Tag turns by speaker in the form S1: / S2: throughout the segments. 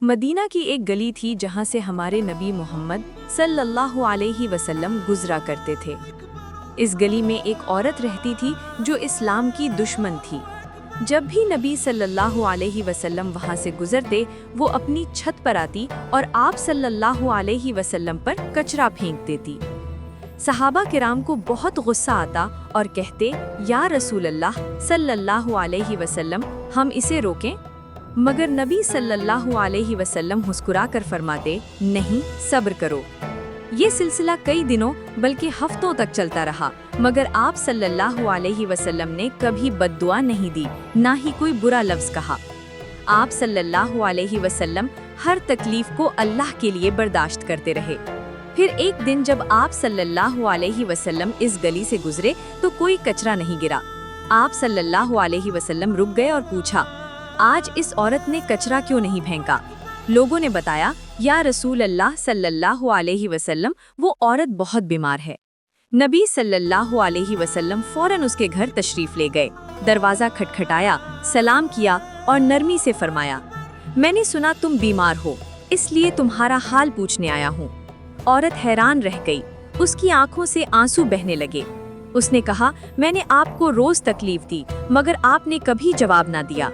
S1: مدینہ کی ایک گلی تھی جہاں سے ہمارے نبی محمد صلی اللہ علیہ وسلم گزرا کرتے تھے۔ اس گلی میں ایک عورت رہتی تھی جو اسلام کی دشمن تھی۔ جب بھی نبی صلی اللہ علیہ وسلم وہاں سے گزرتے، وہ اپنی چھت پر آتی اور آپ صلی اللہ علیہ وسلم پر کچرا پھینک دیتی۔ صحابہ کرام کو بہت غصہ آتا اور کہتے، یا رسول اللہ صلی اللہ علیہ وسلم، ہم اسے روکیں؟ مگر نبی صلی اللہ علیہ وسلم مسکرا کر فرماتے، نہیں، صبر کرو۔ یہ سلسلہ کئی دنوں بلکہ ہفتوں تک چلتا رہا، مگر آپ صلی اللہ علیہ وسلم نے کبھی بد دعا نہیں دی، نہ ہی کوئی برا لفظ کہا۔ آپ صلی اللہ علیہ وسلم ہر تکلیف کو اللہ کے لیے برداشت کرتے رہے۔ پھر ایک دن جب آپ صلی اللہ علیہ وسلم اس گلی سے گزرے تو کوئی کچرا نہیں گرا۔ آپ صلی اللہ علیہ وسلم رک گئے اور پوچھا، آج اس عورت نے کچرا کیوں نہیں پھینکا؟ لوگوں نے بتایا، یا رسول اللہ صلی اللہ علیہ وسلم، وہ عورت بہت بیمار ہے۔ نبی صلی اللہ علیہ وسلم فوراً اس کے گھر تشریف لے گئے، دروازہ کھٹکھٹایا، سلام کیا اور نرمی سے فرمایا، میں نے سنا تم بیمار ہو، اس لیے تمہارا حال پوچھنے آیا ہوں۔ عورت حیران رہ گئی، اس کی آنکھوں سے آنسو بہنے لگے۔ اس نے کہا، میں نے آپ کو روز تکلیف دی، مگر آپ نے کبھی جواب نہ دیا۔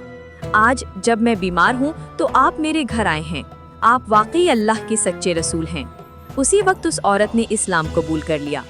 S1: آج جب میں بیمار ہوں تو آپ میرے گھر آئے ہیں، آپ واقعی اللہ کے سچے رسول ہیں۔ اسی وقت اس عورت نے اسلام قبول کر لیا۔